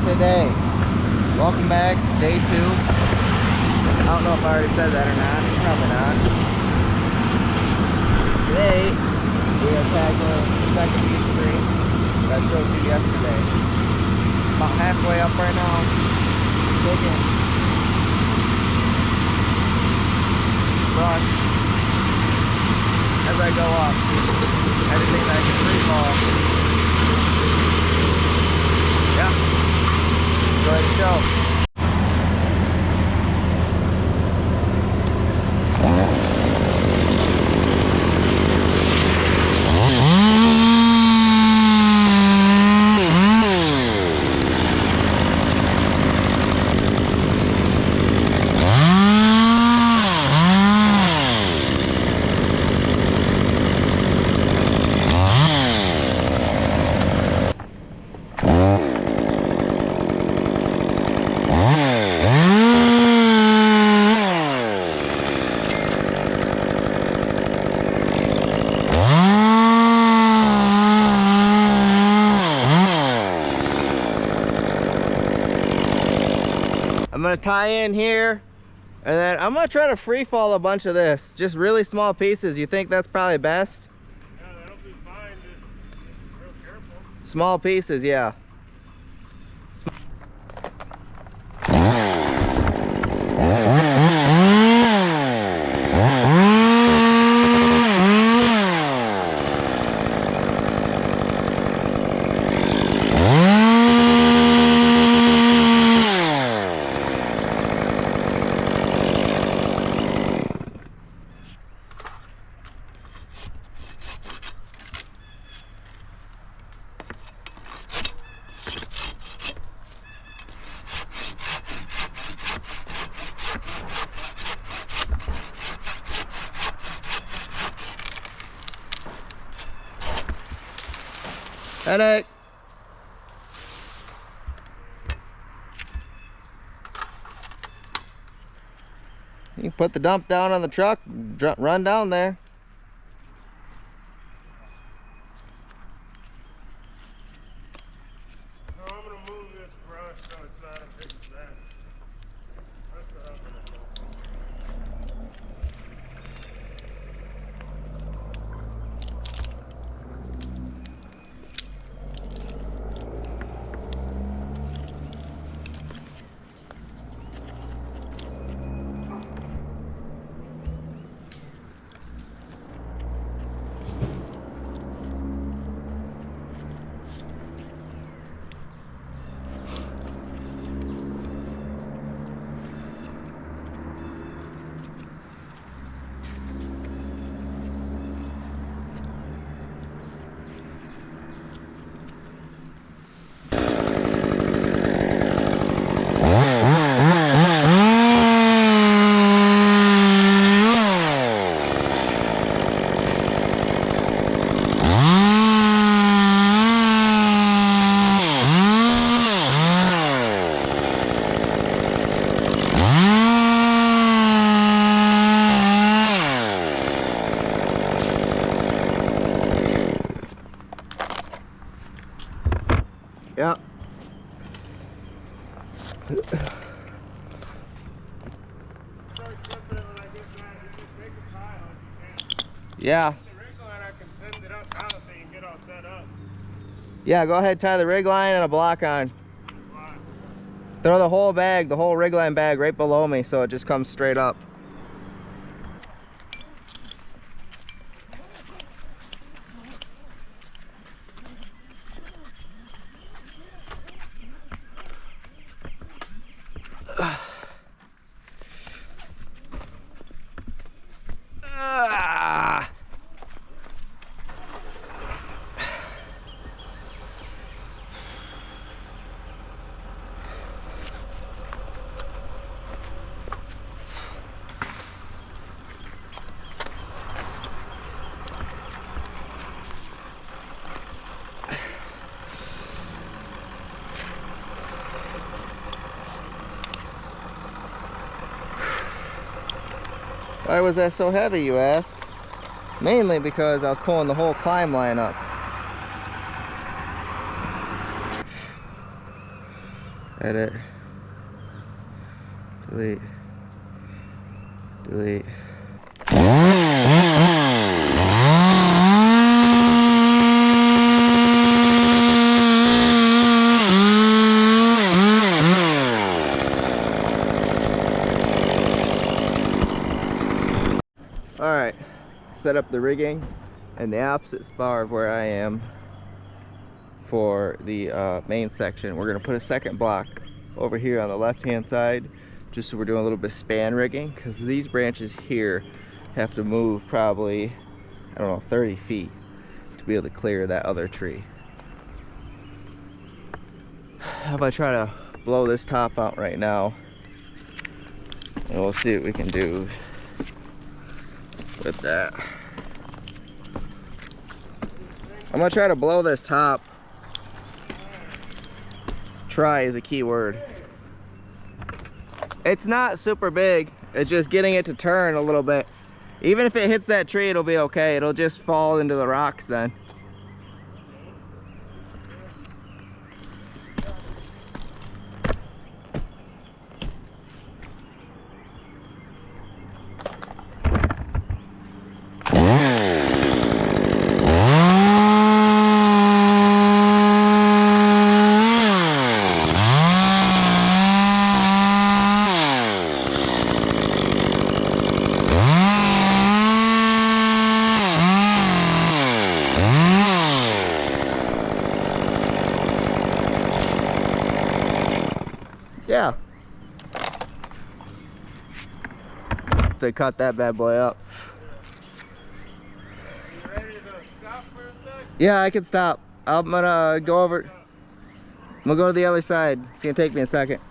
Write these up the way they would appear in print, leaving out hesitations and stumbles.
today. Welcome back, day 2. I don't know if I already said that or not. Probably not. Today, we are tackling the second beech tree that I showed you yesterday. About halfway up right now. Digging. Brush. As I go up. Everything that I can free fall. Yeah. Enjoy the show. I'm gonna tie in here, and then I'm gonna try to free fall a bunch of this. Just really small pieces. You think that's probably best? Yeah, that'll be fine. Just real careful. Small pieces, yeah. Headache. You can put the dump down on the truck, run down there. No, I'm gonna move this brush so it's not a big mess. That's what I'm gonna do. Yeah. Start clipping it when I get mad. You just make a pile if you can. Yeah. The rig line, I can send it up now so you can get all set up. Yeah, go ahead, tie the rig line and a block on. Why? Throw the whole bag, the whole rig line bag right below me so it just comes straight up. Why was that so heavy, you ask? Mainly because I was pulling the whole climb line up. Edit. Delete. Delete. Alright, set up the rigging and the opposite spar of where I am for the main section. We're going to put a second block over here on the left hand side, just so we're doing a little bit of span rigging, because these branches here have to move probably, I don't know, 30 feet to be able to clear that other tree. How about I try to blow this top out right now, and we'll see what we can do with that. I'm gonna try to blow this top. Try is a key word. It's not super big, it's just getting it to turn a little bit. Even if it hits that tree, it'll be okay. It'll just fall into the rocks then. Yeah. To cut that bad boy up. You ready to stop for a sec? Yeah, I can stop. I'm gonna go over. I'm gonna go to the other side. It's gonna take me a second.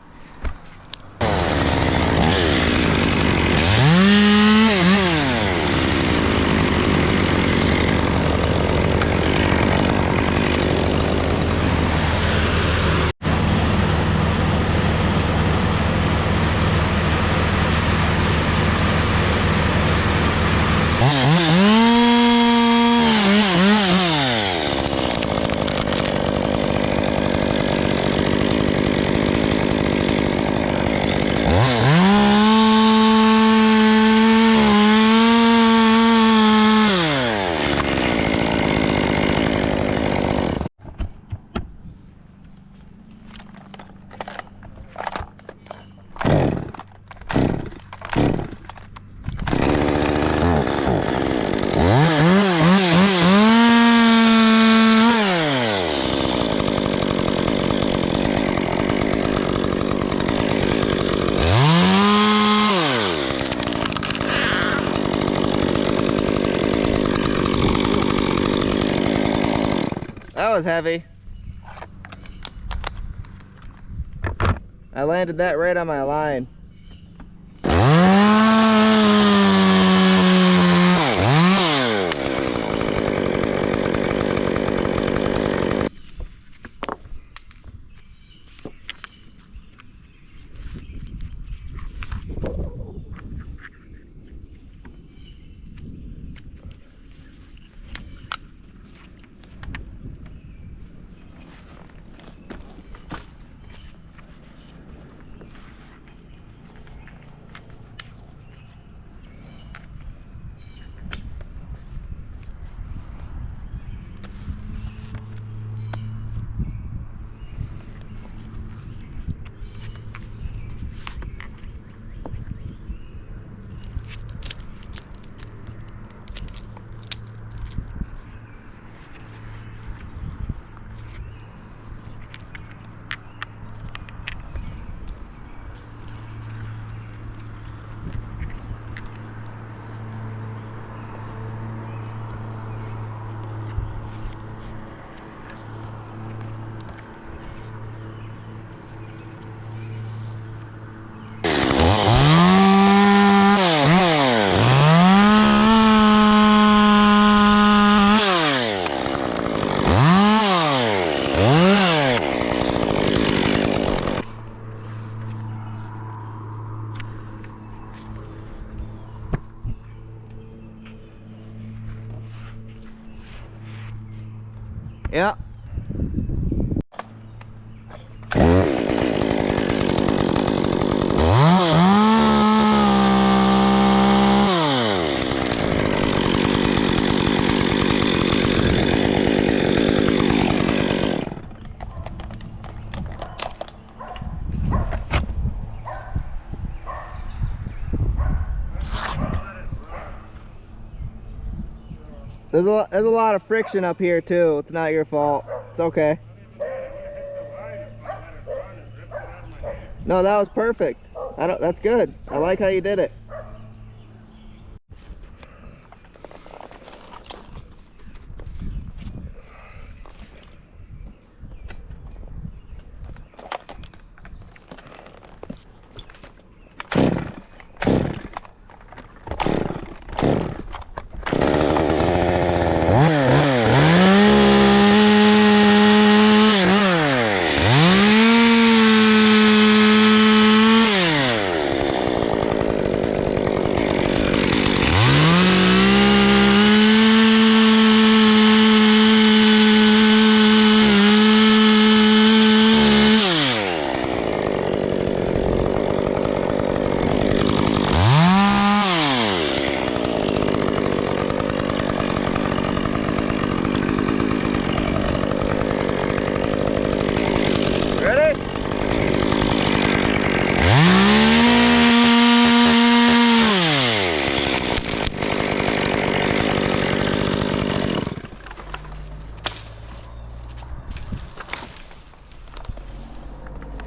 That was heavy. I landed that right on my line. Yeah. There's a lot of friction up here too. It's not your fault. It's okay. No, that was perfect. That's good. I like how you did it.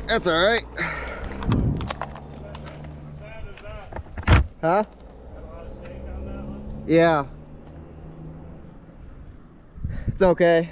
That's all right. Huh? Yeah. It's okay.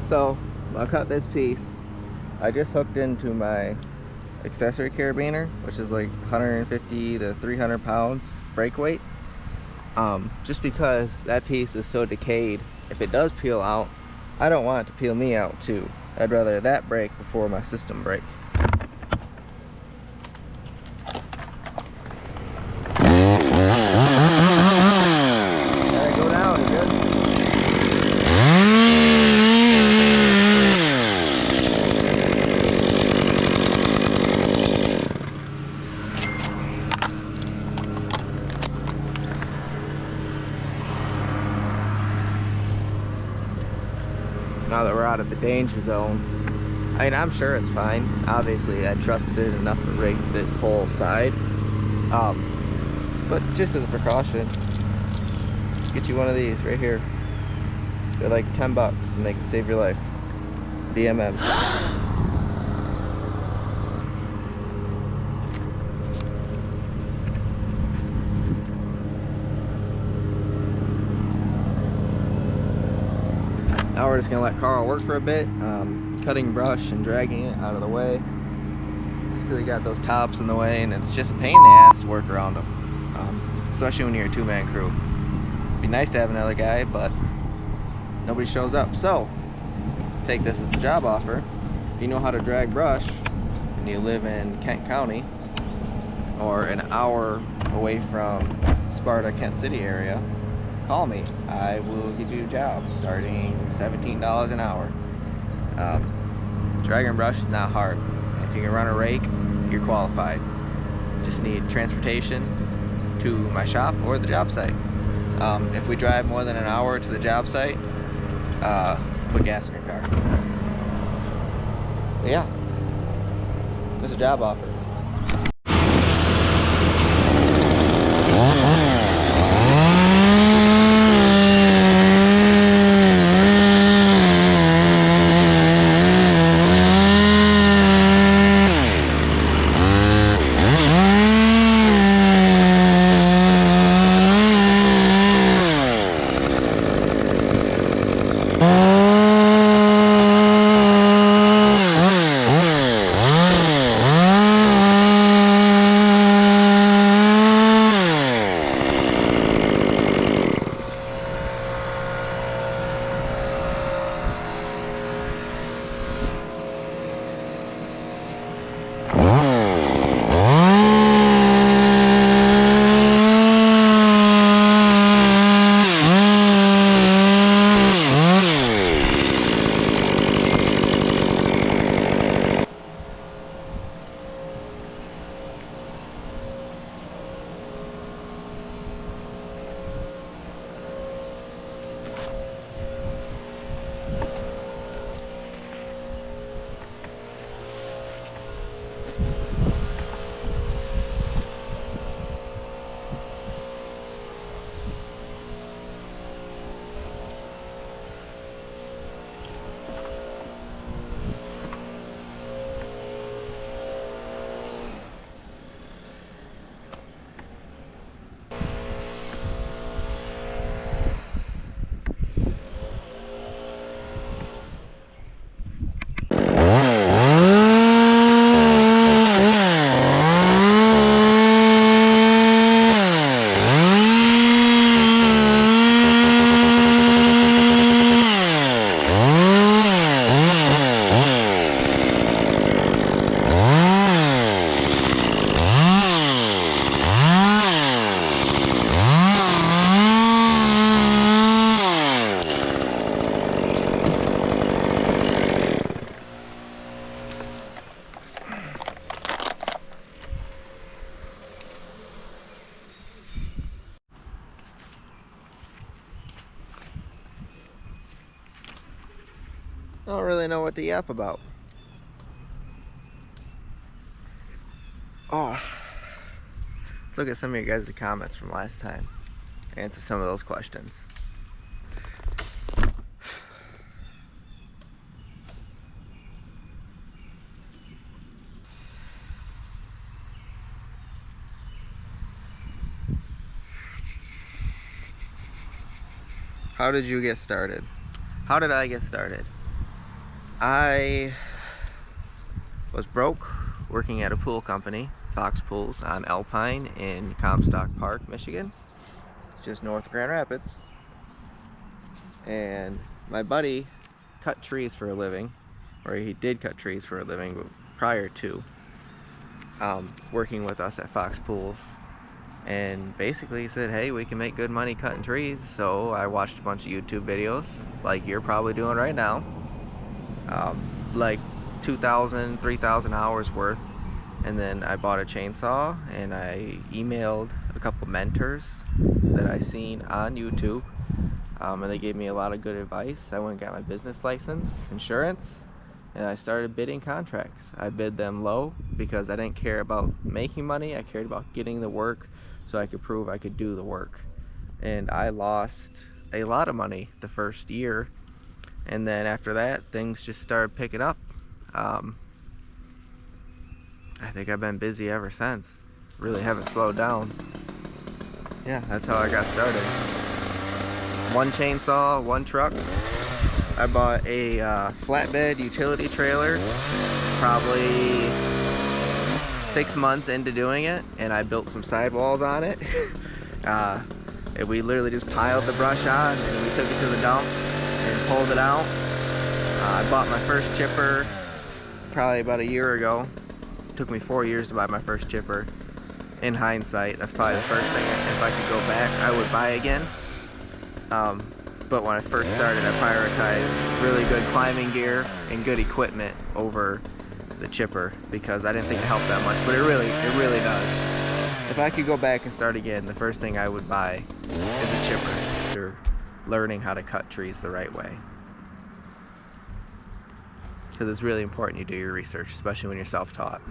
So I'll cut this piece. I just hooked into my accessory carabiner, which is like 150 to 300 pounds brake weight. Just because that piece is so decayed, if it does peel out, I don't want it to peel me out too. I'd rather that break before my system break. Go down, good. Now that we're out of the danger zone, I mean, I'm sure it's fine. Obviously, I trusted it enough to rig this whole side. But just as a precaution, get you one of these right here. They're like 10 bucks and they can save your life. DMM. Now we're just gonna let Carl work for a bit, cutting brush and dragging it out of the way. Just because he got those tops in the way, and it's just a pain in the ass to work around them, especially when you're a two-man crew. It'd be nice to have another guy, but nobody shows up. So take this as a job offer. If you know how to drag brush and you live in Kent County or an hour away from Sparta, Kent City area, call me. I will give you a job starting $17 an hour. Drag and brush is not hard. And if you can run a rake, you're qualified. Just need transportation to my shop or the job site. If we drive more than an hour to the job site, put gas in your car. But yeah, there's a job offer. I don't really know what to yap about. Oh, let's look at some of your guys' comments from last time. Answer some of those questions. How did you get started? How did I get started? I was broke working at a pool company, Fox Pools, on Alpine in Comstock Park, Michigan, just north of Grand Rapids. And my buddy cut trees for a living, or he did cut trees for a living prior to working with us at Fox Pools. And basically he said, hey, we can make good money cutting trees. So I watched a bunch of YouTube videos like you're probably doing right now, like 2,000, 3,000 hours worth. And then I bought a chainsaw and I emailed a couple mentors that I seen on YouTube, and they gave me a lot of good advice. I went and got my business license, insurance, and I started bidding contracts. I bid them low because I didn't care about making money. I cared about getting the work so I could prove I could do the work. And I lost a lot of money the first year, and then after that things just started picking up. I think I've been busy ever since. Really haven't slowed down. Yeah, that's how I got started. One chainsaw, one truck. I bought a flatbed utility trailer probably 6 months into doing it, and I built some sidewalls on it. And we literally just piled the brush on and we took it to the dump and pulled it out. I bought my first chipper probably about a year ago. It took me 4 years to buy my first chipper. In hindsight, that's probably the first thing, if I could go back, I would buy again. But when I first started, I prioritized really good climbing gear and good equipment over the chipper because I didn't think it helped that much, but it really does. If I could go back and start again, the first thing I would buy is a chipper after learning how to cut trees the right way. Because it's really important you do your research, especially when you're self-taught.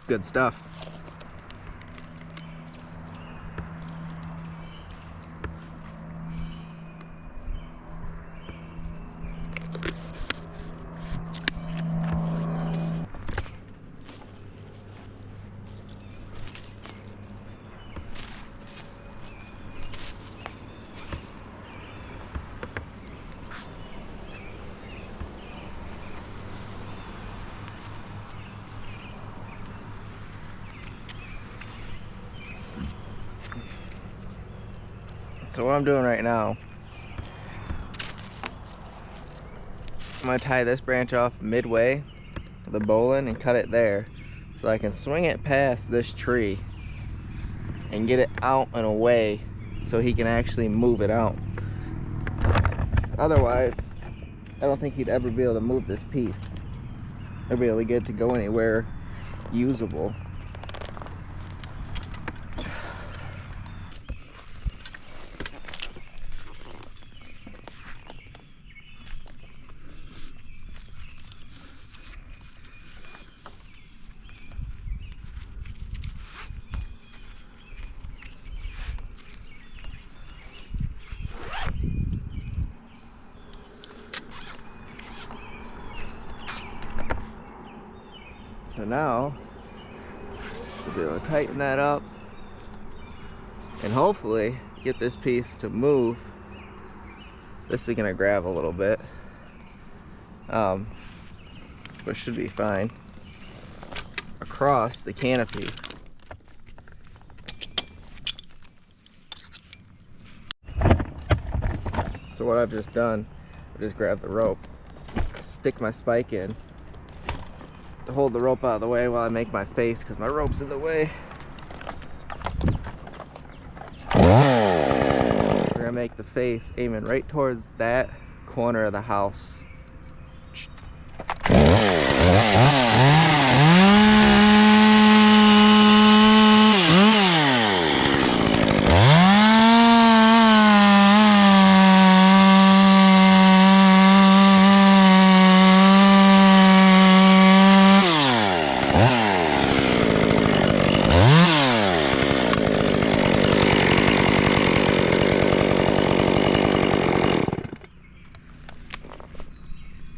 Good stuff. So what I'm doing right now, I'm gonna tie this branch off midway with a bowline and cut it there so I can swing it past this tree and get it out and away so he can actually move it out. Otherwise, I don't think he'd ever be able to move this piece or be able to get it to go anywhere usable. So now, we'll be able to tighten that up and hopefully get this piece to move. This is gonna grab a little bit, but should be fine, across the canopy. So what I've just done, I just grabbed the rope, stick my spike in, to hold the rope out of the way while I make my face because my rope's in the way. We're gonna make the face aiming right towards that corner of the house.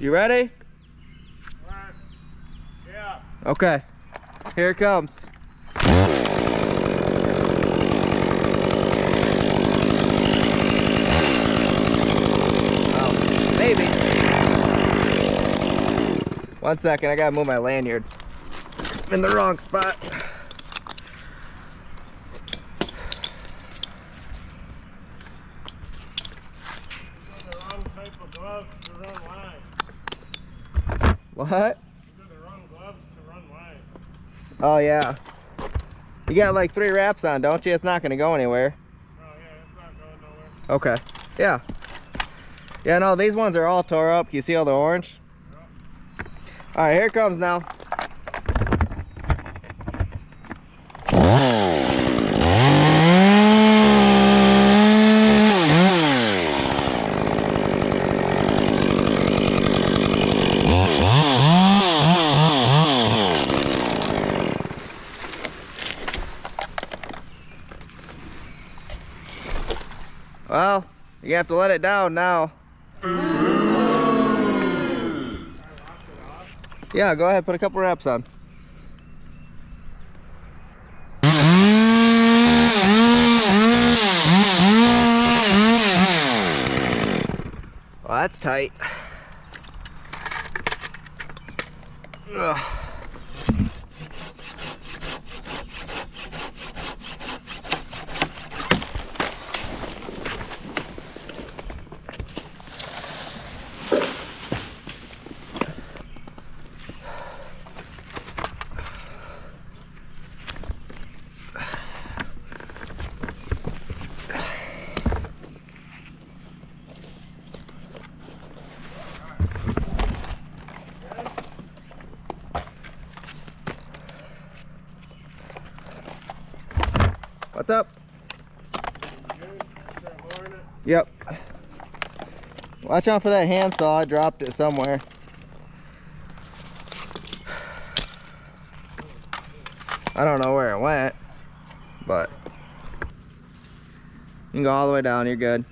You ready? Alright. Yeah. Okay. Here it comes. Oh, maybe. 1 second, I gotta move my lanyard. I'm in the wrong spot. The wrong type of gloves to run wide. What? You got the wrong gloves to run wide. Oh yeah. You got like 3 wraps on, don't you? It's not gonna go anywhere. Oh yeah, it's not going nowhere. Okay. Yeah. Yeah, no, these ones are all tore up. Can you see all the orange? Yeah. Alright, here it comes now. Well, you have to let it down now. Yeah, go ahead, put a couple wraps on. Well, that's tight. Ugh. What's up? Good. Start lowering it. Yep. Watch out for that handsaw. I dropped it somewhere. I don't know where it went, but you can go all the way down. You're good.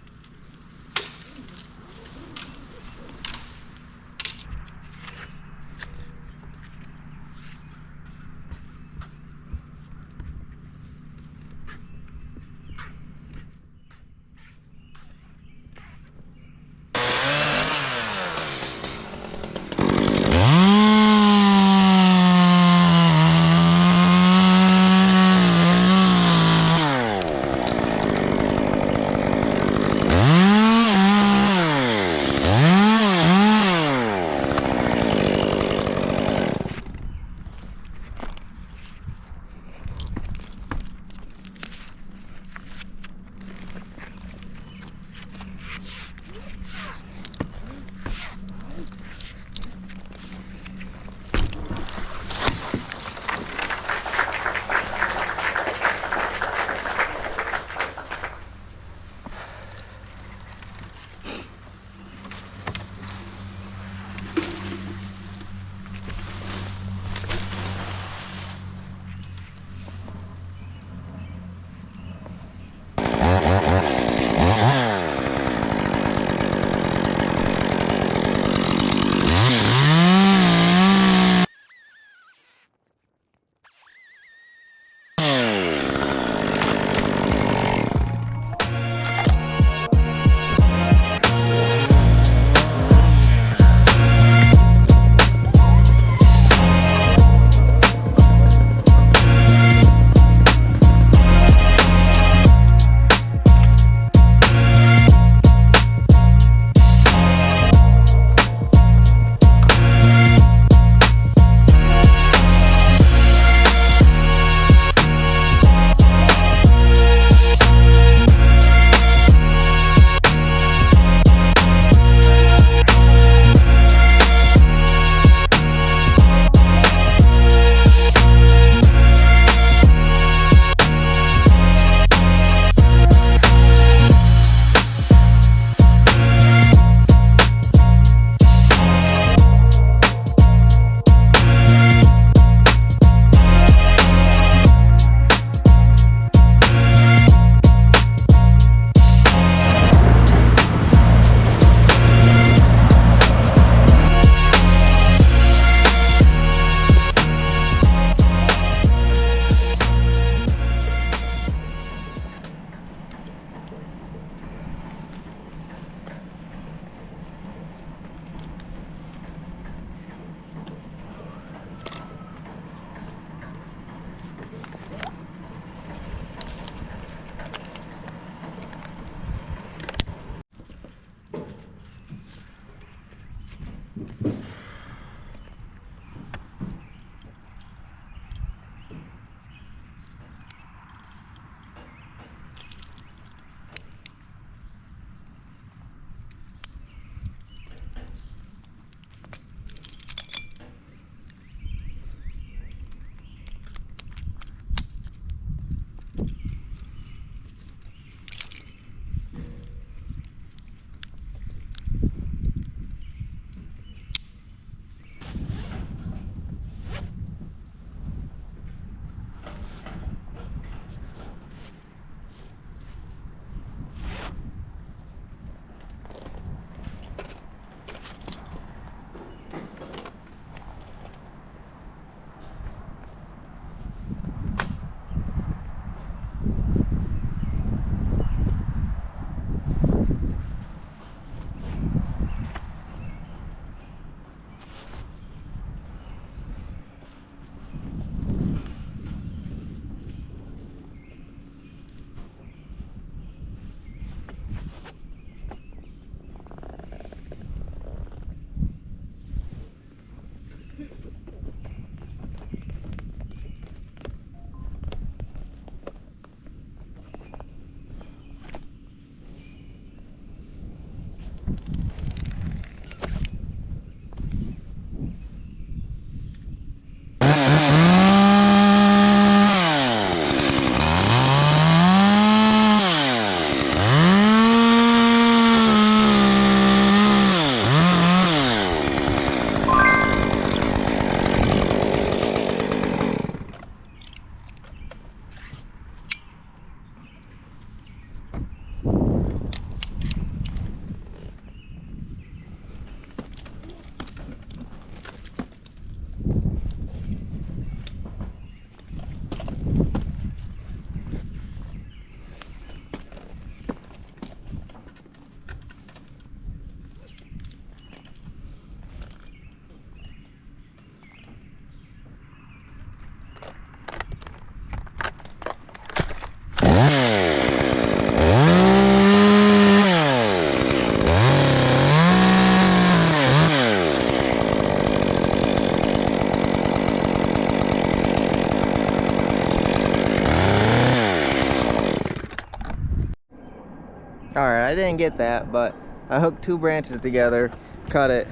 didn't get that, but I hooked 2 branches together, cut it,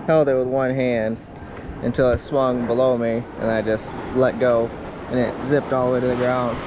held it with one hand until it swung below me, and I just let go and it zipped all the way to the ground.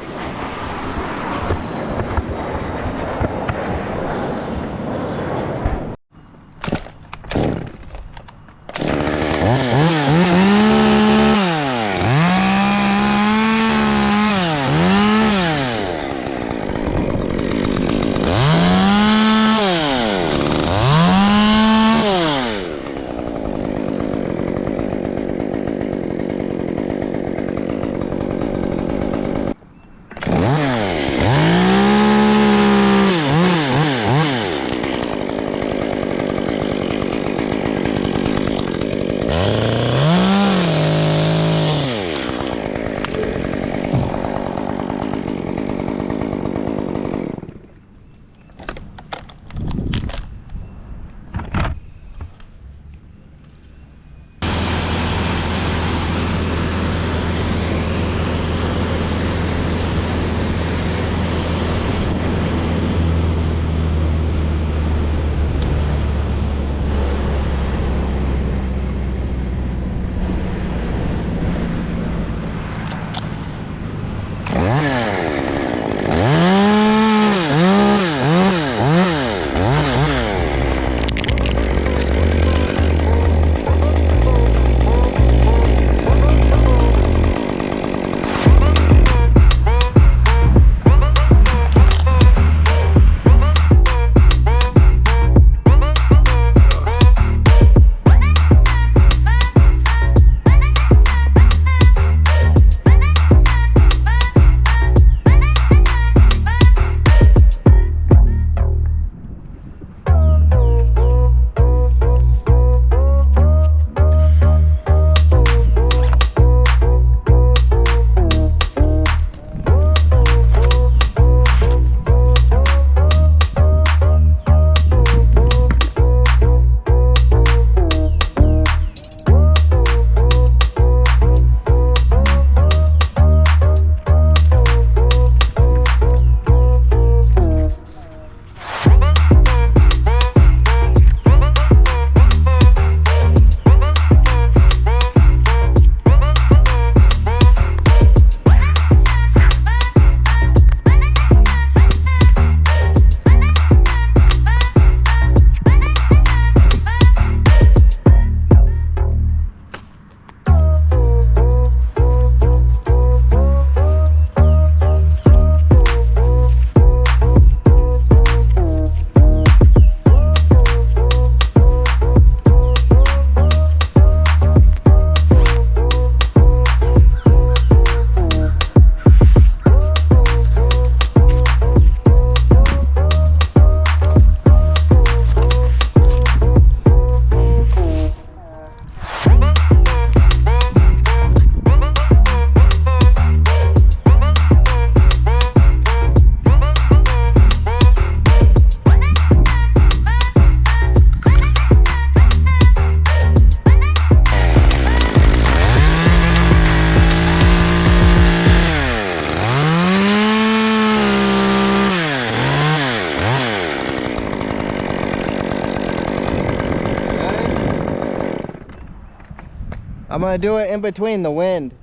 I'm gonna do it in between the wind.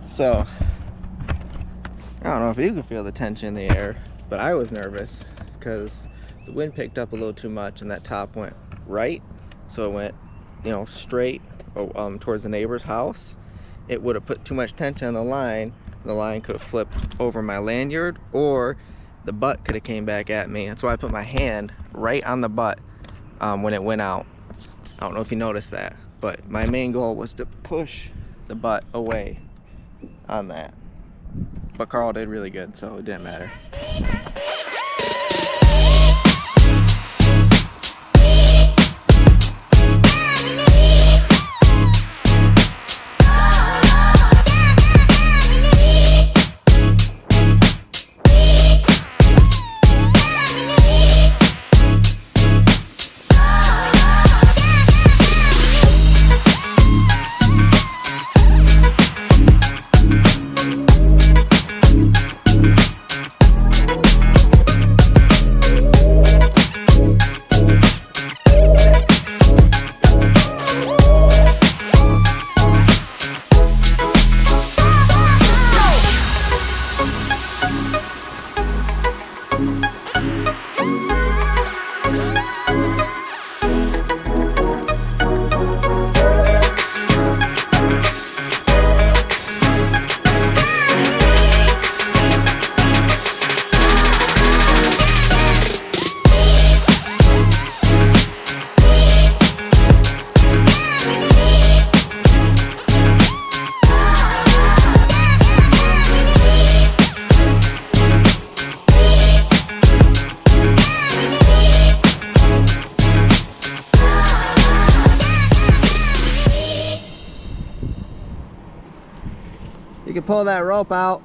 So, I don't know if you can feel the tension in the air, but I was nervous because the wind picked up a little too much and that top went right, so it went, you know, straight towards the neighbor's house, it would have put too much tension on the line. The line could have flipped over my lanyard, or the butt could have came back at me. That's why I put my hand right on the butt when it went out. I don't know if you noticed that, but my main goal was to push the butt away on that. But Carl did really good, so it didn't matter. You can pull that rope out.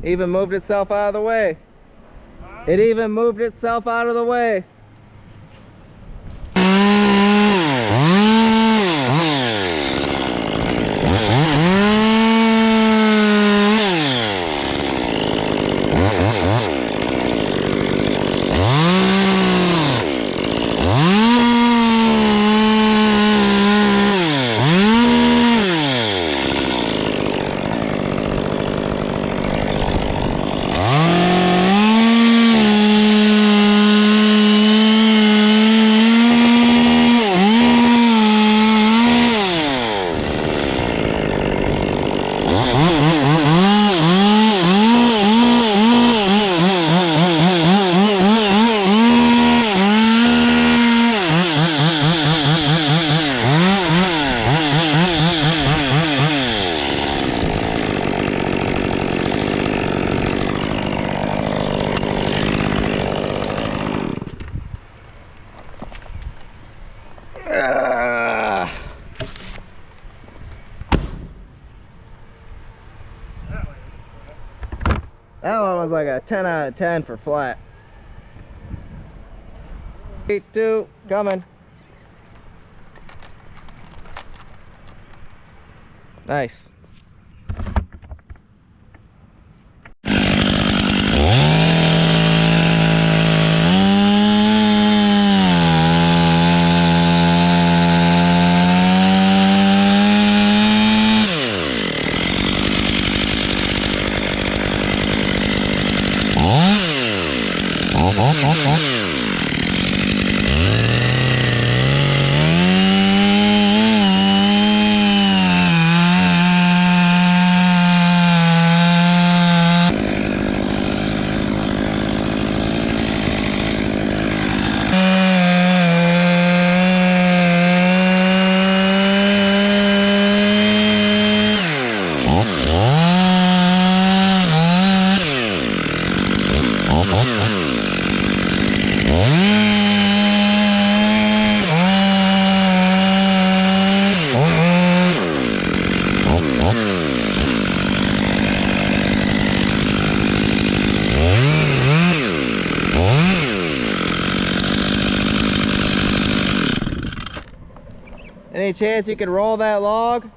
Even moved itself out of the way. It even moved itself out of the way. That one was like a 10 out of 10 for flat. 3, 2, coming. Nice. Any chance you could roll that log?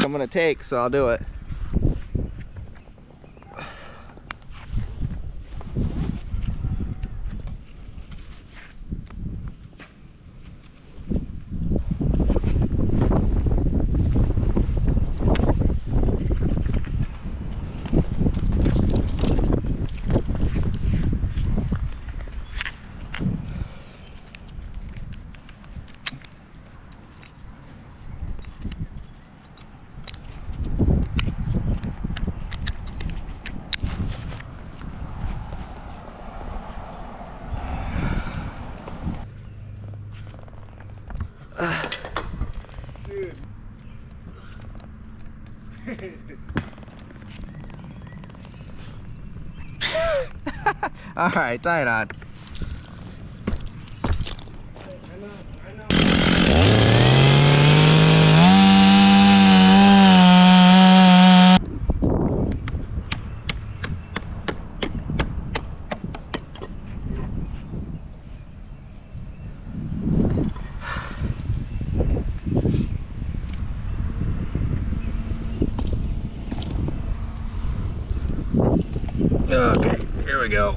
I'm gonna take, so I'll do it. Dude. All right, tie it on. Okay, here we go.